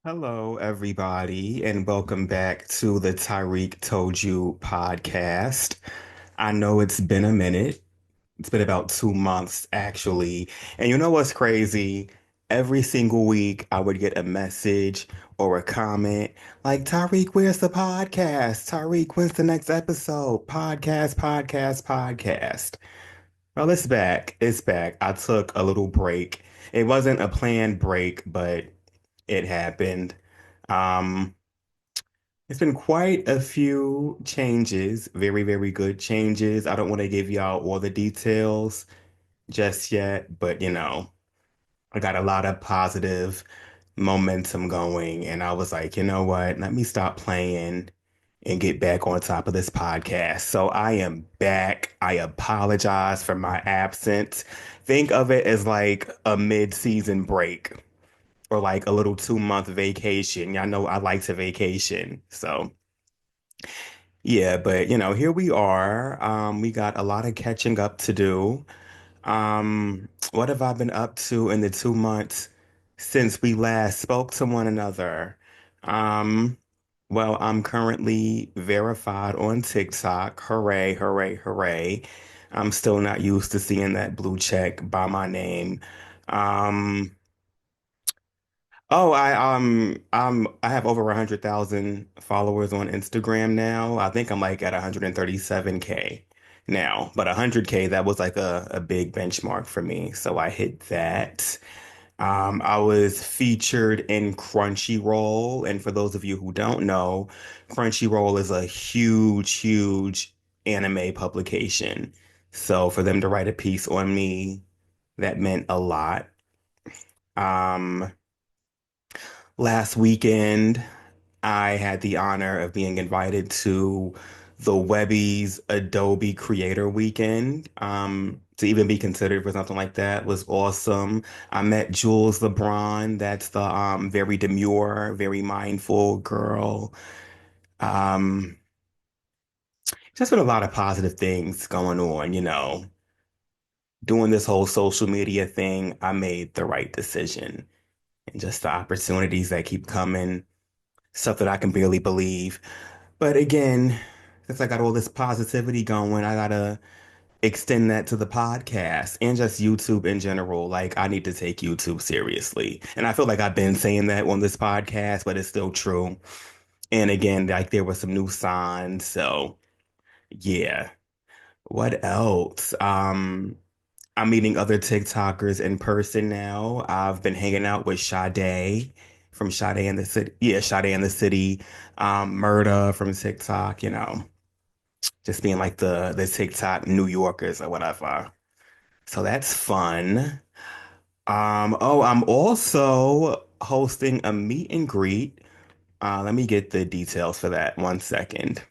Hello, everybody, and welcome back to the Tyreek Told You podcast. I know it's been a minute. It's been about 2 months, actually. And you know what's crazy? Every single week, I would get a message or a comment like, Tyreek, where's the podcast? Tyreek, when's the next episode? Podcast, podcast, podcast. Well, it's back. It's back. I took a little break. It wasn't a planned break, but it happened. Um, it's been quite a few changes, very, very good changes. I don't want to give y'all all the details just yet, but I got a lot of positive momentum going, and I was like, you know what? Let me stop playing and get back on top of this podcast. So I am back. I apologize for my absence. Think of it as like a mid-season break or like a little 2 month vacation. Y'all know I like to vacation. So yeah, but here we are. We got a lot of catching up to do. What have I been up to in the 2 months since we last spoke to one another? Um, well, I'm currently verified on TikTok. Hooray, hooray, hooray. I'm still not used to seeing that blue check by my name. Um, Oh, I have over 100,000 followers on Instagram now. I think I'm like at 137K now, but 100K, that was like a big benchmark for me. So I hit that. I was featured in Crunchyroll, and for those of you who don't know, Crunchyroll is a huge, huge anime publication. So for them to write a piece on me, that meant a lot. Um, Last weekend, I had the honor of being invited to the Webby's Adobe Creator Weekend. To even be considered for something like that was awesome. I met Jules LeBron. That's the very demure, very mindful girl. Um, just been a lot of positive things going on. Doing this whole social media thing, I made the right decision. And just the opportunities that keep coming, stuff that I can barely believe. But again, since I got all this positivity going, I gotta extend that to the podcast and just YouTube in general. Like, I need to take YouTube seriously. And I feel like I've been saying that on this podcast, but it's still true. And again, like there were some new signs. So yeah. What else? I'm meeting other TikTokers in person now. I've been hanging out with Sade from Sade in the City. Yeah, Sade in the City. Murda from TikTok, just being like the TikTok New Yorkers or whatever. So that's fun. Oh, I'm also hosting a meet and greet. Let me get the details for that. 1 second.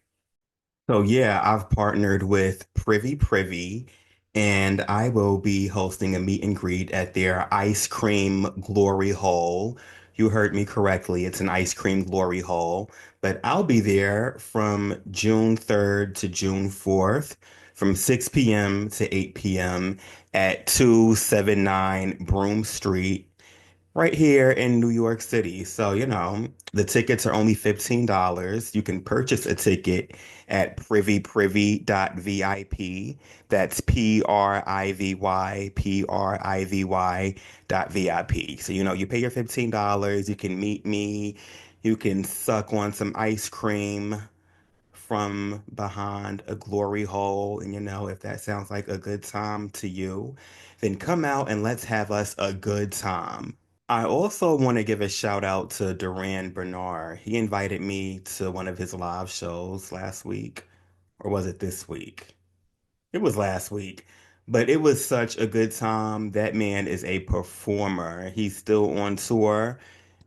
So yeah, I've partnered with Privy, and I will be hosting a meet and greet at their ice cream glory hole. You heard me correctly. It's an ice cream glory hole. But I'll be there from June 3rd to June 4th, from 6 p.m. to 8 p.m. at 279 Broome Street, right here in New York City. So, the tickets are only $15. You can purchase a ticket at privy.vip. That's privy.vip. So, you pay your $15. You can meet me. You can suck on some ice cream from behind a glory hole. And, if that sounds like a good time to you, then come out and let's have us a good time. I also want to give a shout out to Duran Bernard. He invited me to one of his live shows last week, or was it this week? It was last week, but it was such a good time. That man is a performer. He's still on tour.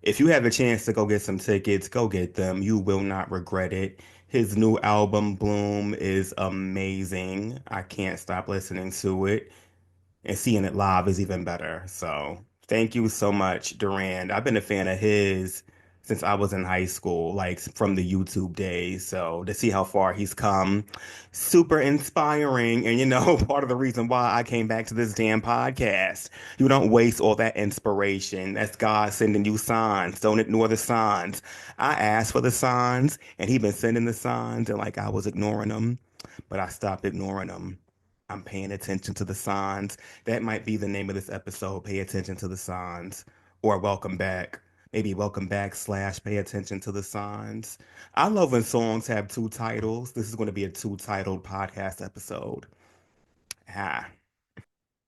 If you have a chance to go get some tickets, go get them. You will not regret it. His new album, Bloom, is amazing. I can't stop listening to it. And seeing it live is even better. So thank you so much, Duran. I've been a fan of his. since I was in high school, like from the YouTube days. So to see how far he's come, super inspiring. And part of the reason why I came back to this damn podcast. You don't waste all that inspiration. That's God sending you signs. Don't ignore the signs. I asked for the signs, and he been sending the signs, and like I was ignoring them, but I stopped ignoring them. I'm paying attention to the signs. That might be the name of this episode. Pay attention to the signs, or welcome back. Maybe welcome back slash pay attention to the signs. I love when songs have two titles. This is going to be a two-titled podcast episode. Ah.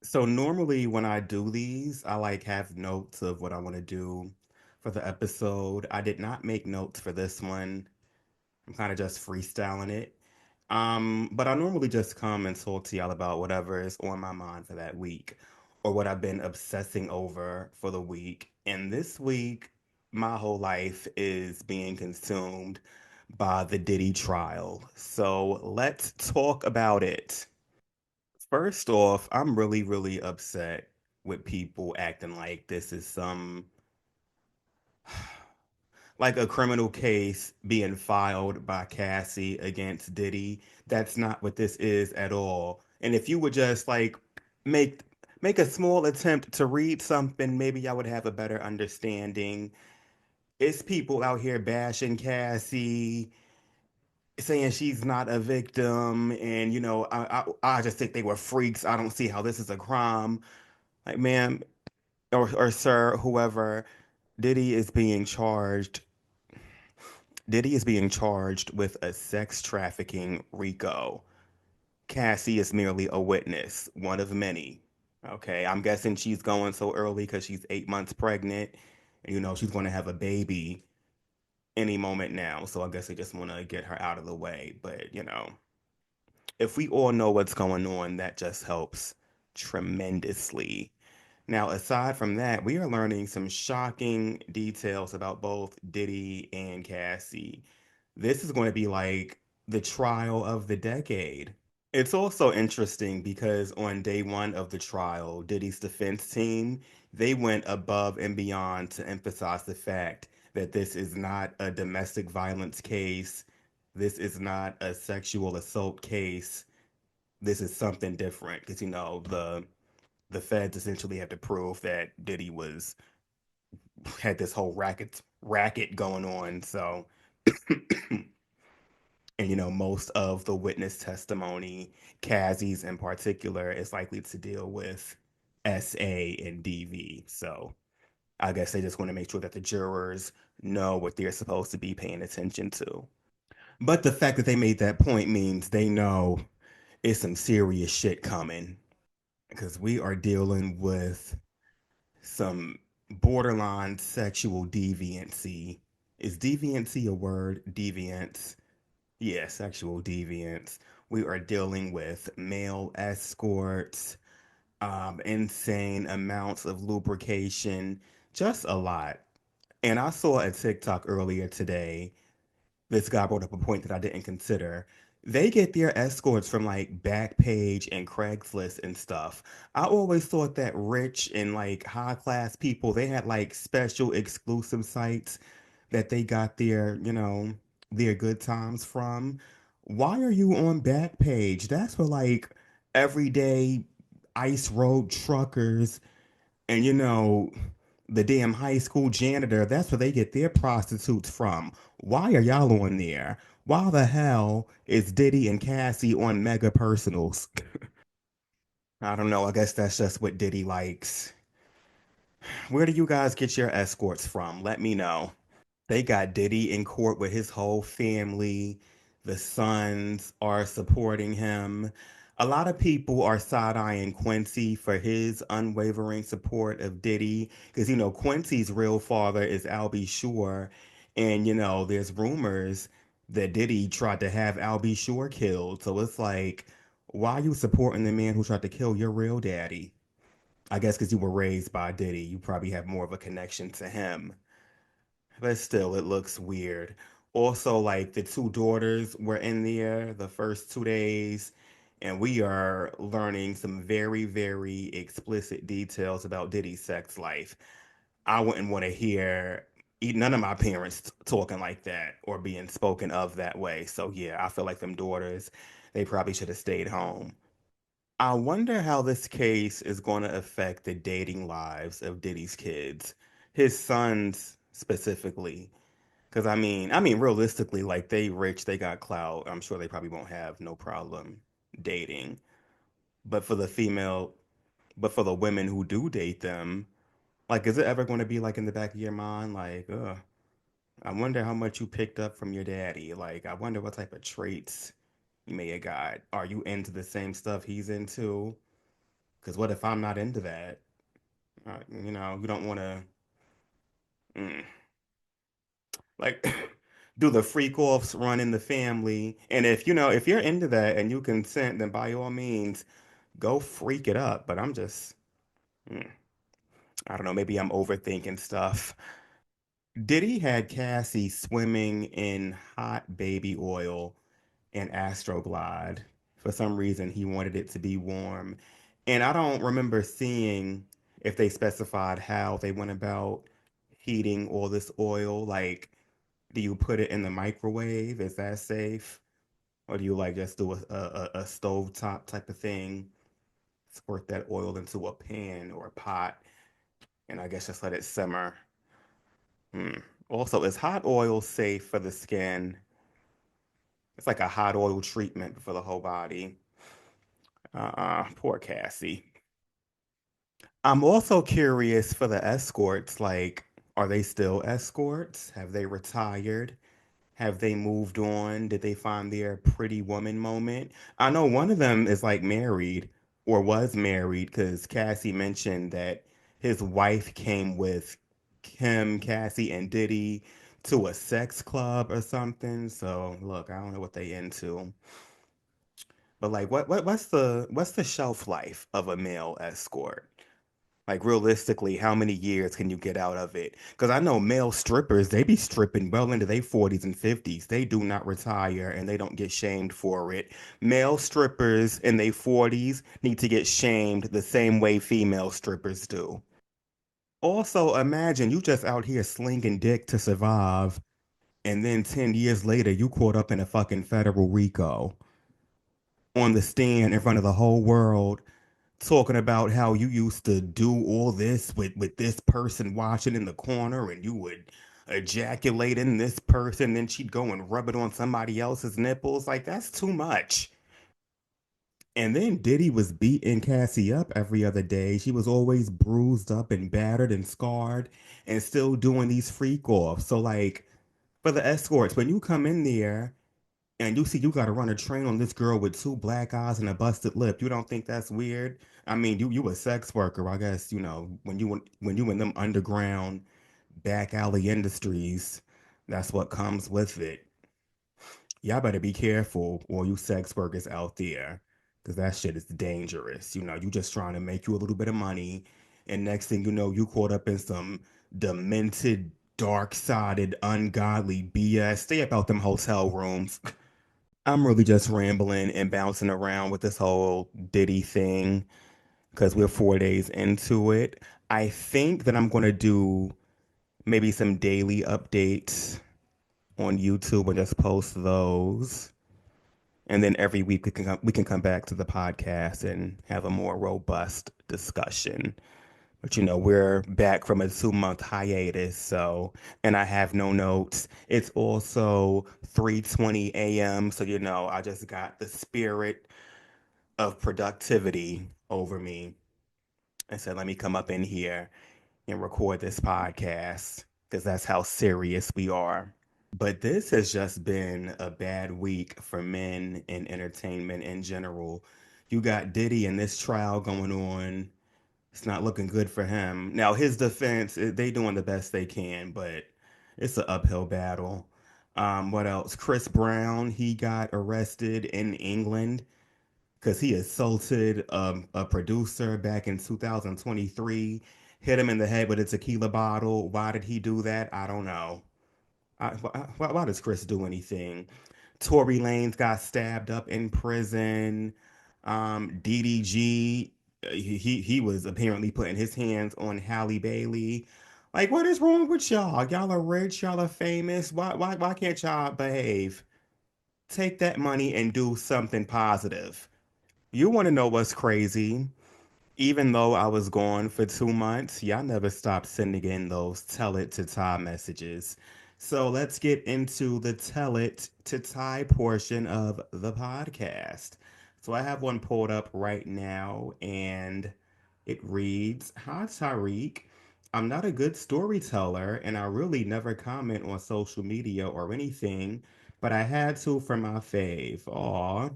So normally when I do these, I like have notes of what I want to do for the episode. I did not make notes for this one. I'm kind of just freestyling it. But I normally just come and talk to y'all about whatever is on my mind for that week or what I've been obsessing over for the week. And this week, my whole life is being consumed by the Diddy trial. So let's talk about it. First off, I'm really, really upset with people acting like this is some like a criminal case being filed by Cassie against Diddy. That's not what this is at all. And if you would just like make make a small attempt to read something, maybe I would have a better understanding. It's people out here bashing Cassie, saying she's not a victim, and I just think they were freaks. I don't see how this is a crime. Like, ma'am, or sir, whoever, Diddy is being charged Diddy is being charged with a sex trafficking RICO. Cassie is merely a witness, one of many. Okay, I'm guessing she's going so early because she's 8 months pregnant. And, she's going to have a baby any moment now. So I guess they just want to get her out of the way. But, if we all know what's going on, that just helps tremendously. Now, aside from that, we are learning some shocking details about both Diddy and Cassie. This is going to be like the trial of the decade. It's also interesting because on day one of the trial, Diddy's defense team, they went above and beyond to emphasize the fact that this is not a domestic violence case. This is not a sexual assault case. This is something different because the feds essentially have to prove that Diddy was had this whole racket going on. So, and most of the witness testimony, Cassie's in particular, is likely to deal with SA and DV. So I guess they just want to make sure that the jurors know what they're supposed to be paying attention to. But the fact that they made that point means they know it's some serious shit coming because we are dealing with some borderline sexual deviancy. Is deviancy a word? Deviance. Yeah, sexual deviance. We are dealing with male escorts, insane amounts of lubrication, just a lot. And I saw a TikTok earlier today. This guy brought up a point that I didn't consider. They get their escorts from like Backpage and Craigslist and stuff. I always thought that rich and like high class people, they had like special exclusive sites that they got their good times from. Why are you on Backpage? That's for like everyday ice road truckers and the damn high school janitor. That's where they get their prostitutes from. Why are y'all on there? Why the hell is Diddy and Cassie on Mega Personals? I don't know. I guess that's just what Diddy likes. Where do you guys get your escorts from? Let me know. They got Diddy in court with his whole family. The sons are supporting him. A lot of people are side-eyeing Quincy for his unwavering support of Diddy because Quincy's real father is Albie Shore, and there's rumors that Diddy tried to have Albie Shore killed. So it's like, why are you supporting the man who tried to kill your real daddy? I guess because you were raised by Diddy, you probably have more of a connection to him. But still, it looks weird. Also, like the two daughters were in there the first 2 days, and we are learning some very, very explicit details about Diddy's sex life. I wouldn't want to hear none of my parents talking like that or being spoken of that way. So yeah, I feel like them daughters, they probably should have stayed home. I wonder how this case is going to affect the dating lives of Diddy's kids, his sons specifically. Because realistically, like they rich, they got clout. I'm sure they probably won't have no problem dating. But for the female, but for the women who do date them, like, is it ever going to be like in the back of your mind, like, I wonder how much you picked up from your daddy. Like, I wonder what type of traits you may have got. Are you into the same stuff he's into? Because what if I'm not into that? You don't want to, mm, like, do the freak offs run in the family? And if you're into that and you consent, then by all means, go freak it up. But mm, I don't know, maybe I'm overthinking stuff. Diddy had Cassie swimming in hot baby oil and Astroglide. For some reason, he wanted it to be warm. And I don't remember seeing if they specified how they went about heating all this oil. Like, do you put it in the microwave? Is that safe? Or do you like just do a stovetop type of thing? Squirt that oil into a pan or a pot, and I guess just let it simmer. Hmm. Also, is hot oil safe for the skin? It's like a hot oil treatment for the whole body. Poor Cassie. I'm also curious for the escorts, like, are they still escorts? Have they retired? Have they moved on? Did they find their pretty woman moment? I know one of them is like married or was married because Cassie mentioned that his wife came with Kim, Cassie, and Diddy to a sex club or something. So look, I don't know what they into. But like what's the shelf life of a male escort? Like realistically, how many years can you get out of it? Because I know male strippers, they be stripping well into their 40s and 50s. They do not retire and they don't get shamed for it. Male strippers in their 40s need to get shamed the same way female strippers do. Also, imagine you just out here slinging dick to survive, and then 10 years later, you caught up in a fucking federal RICO on the stand in front of the whole world talking about how you used to do all this with this person watching in the corner and you would ejaculate in this person, then she'd go and rub it on somebody else's nipples. Like that's too much. And then Diddy was beating Cassie up every other day. She was always bruised up and battered and scarred and still doing these freak offs. So like for the escorts, when you come in there and you see you got to run a train on this girl with two black eyes and a busted lip. You don't think that's weird? I mean, you a sex worker, I guess. When you in them underground back alley industries, that's what comes with it. Y'all better be careful, all you sex workers out there, because that shit is dangerous. You just trying to make you a little bit of money, and next thing you know, you caught up in some demented, dark-sided, ungodly BS. Stay about them hotel rooms. I'm really just rambling and bouncing around with this whole Diddy thing because we're 4 days into it. I think that I'm going to do maybe some daily updates on YouTube and just post those. And then every week we can come back to the podcast and have a more robust discussion. But we're back from a 2 month hiatus, so and I have no notes. It's also 3:20 a.m. So I just got the spirit of productivity over me and said, let me come up in here and record this podcast because that's how serious we are. But this has just been a bad week for men in entertainment in general. You got Diddy and this trial going on. It's not looking good for him. Now, his defense, they doing the best they can, but it's an uphill battle. What else? Chris Brown, he got arrested in England because he assaulted a producer back in 2023, hit him in the head with a tequila bottle. Why did he do that? I don't know. Why does Chris do anything? Tory Lanez got stabbed up in prison. DDG, he was apparently putting his hands on Halle Bailey. Like, what is wrong with y'all? Y'all are rich, y'all are famous. Why can't y'all behave? Take that money and do something positive. You want to know what's crazy? Even though I was gone for 2 months, y'all never stopped sending in those tell it to Ty messages. So let's get into the tell it to Ty portion of the podcast. So I have one pulled up right now, and it reads, Hi Tyreek. I'm not a good storyteller, and I really never comment on social media or anything, but I had to for my fave. Aw.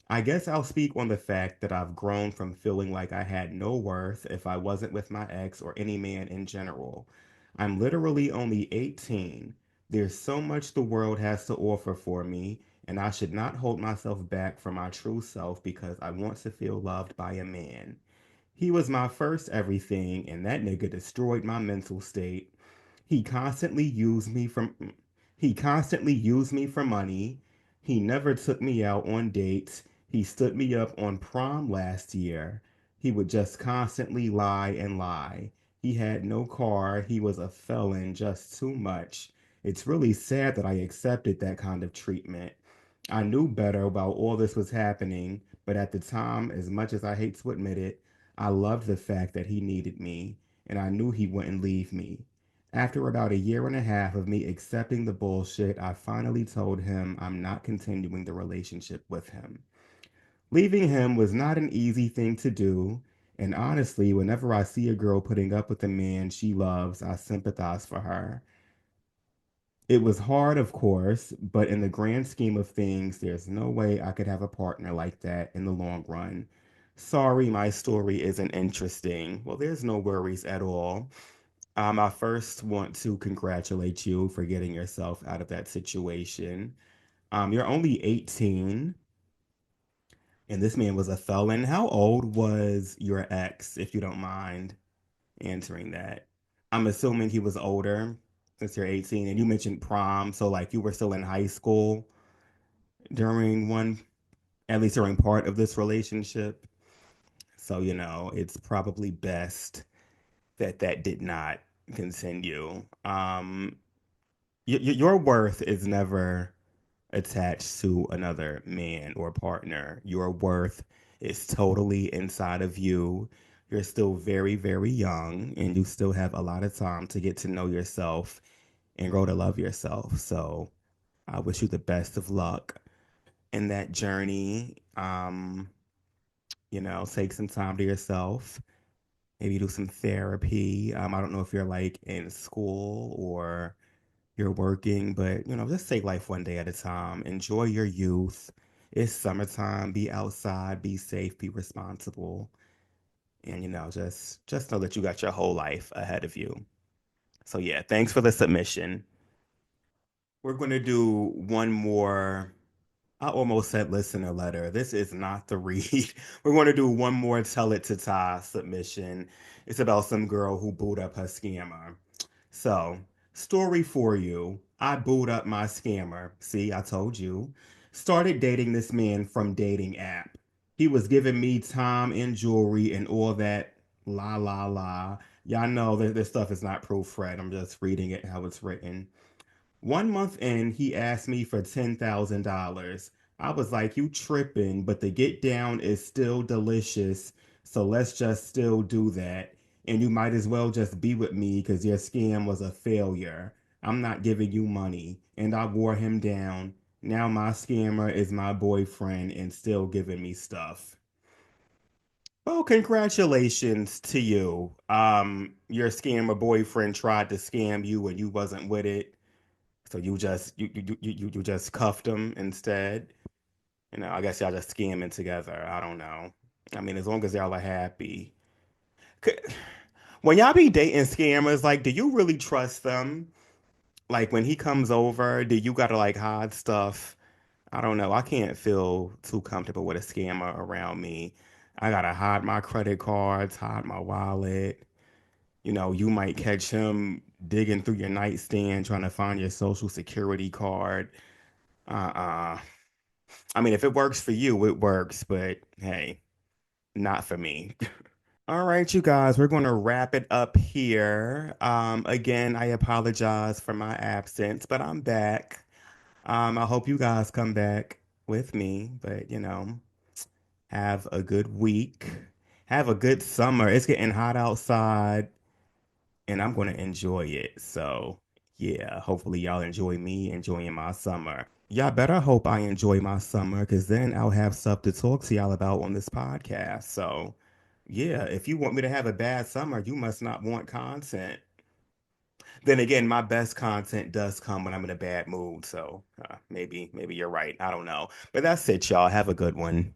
I guess I'll speak on the fact that I've grown from feeling like I had no worth if I wasn't with my ex or any man in general. I'm literally only 18. There's so much the world has to offer for me, and I should not hold myself back from my true self because I want to feel loved by a man. He was my first everything, and that nigga destroyed my mental state. He constantly used me from he constantly used me for money. He never took me out on dates. He stood me up on prom last year. He would just constantly lie and lie. He had no car. He was a felon, just too much. It's really sad that I accepted that kind of treatment. I knew better while all this was happening, but at the time, as much as I hate to admit it, I loved the fact that he needed me, and I knew he wouldn't leave me. After about a year and a half of me accepting the bullshit, I finally told him I'm not continuing the relationship with him. Leaving him was not an easy thing to do, and honestly, whenever I see a girl putting up with a man she loves, I sympathize for her. It was hard, of course, but in the grand scheme of things, there's no way I could have a partner like that in the long run. Sorry, my story isn't interesting. Well, there's no worries at all. I first want to congratulate you for getting yourself out of that situation. You're only 18, and this man was a felon. How old was your ex, if you don't mind answering that? I'm assuming he was older since you're 18, and you mentioned prom, so like you were still in high school during one, at least during part of this relationship. So, it's probably best that that did not continue. Your worth is never attached to another man or partner. Your worth is totally inside of you. You're still very, very young, and you still have a lot of time to get to know yourself and grow to love yourself. So I wish you the best of luck in that journey. Take some time to yourself. Maybe do some therapy. I don't know if you're like in school or you're working, but just take life one day at a time. Enjoy your youth. It's summertime. Be outside, be safe, be responsible. And just know that you got your whole life ahead of you. So yeah, thanks for the submission. We're going to do one more. I almost said listener letter. This is not the read. We're going to do one more tell it to Ty submission. It's about some girl who booed up her scammer. So, story for you. I booed up my scammer. See, I told you. Started dating this man from dating app. He was giving me time and jewelry and all that la la la. Y'all know that this stuff is not proofread. I'm just reading it how it's written. 1 month in, he asked me for $10,000. I was like, you tripping, but the get down is still delicious. So let's just still do that. And you might as well just be with me because your scam was a failure. I'm not giving you money. And I wore him down. Now my scammer is my boyfriend and still giving me stuff. Well, congratulations to you. Your scammer boyfriend tried to scam you and you wasn't with it. So you just cuffed them instead. I guess y'all just scamming together. I don't know. I mean, as long as y'all are happy. C- When y'all be dating scammers, like, do you really trust them? Like, when he comes over, do you gotta like hide stuff? I don't know. I can't feel too comfortable with a scammer around me. I gotta hide my credit cards, hide my wallet. You might catch him digging through your nightstand trying to find your social security card. Uh-uh. I mean, if it works for you, it works, but hey, not for me. All right, you guys, we're going to wrap it up here. Again, I apologize for my absence, but I'm back. I hope you guys come back with me, but have a good week. Have a good summer. It's getting hot outside, and I'm going to enjoy it. So, yeah, hopefully y'all enjoy me enjoying my summer. Y'all better hope I enjoy my summer because then I'll have stuff to talk to y'all about on this podcast. So, yeah, if you want me to have a bad summer, you must not want content. Then again, my best content does come when I'm in a bad mood. So, maybe you're right. I don't know. But that's it, y'all. Have a good one.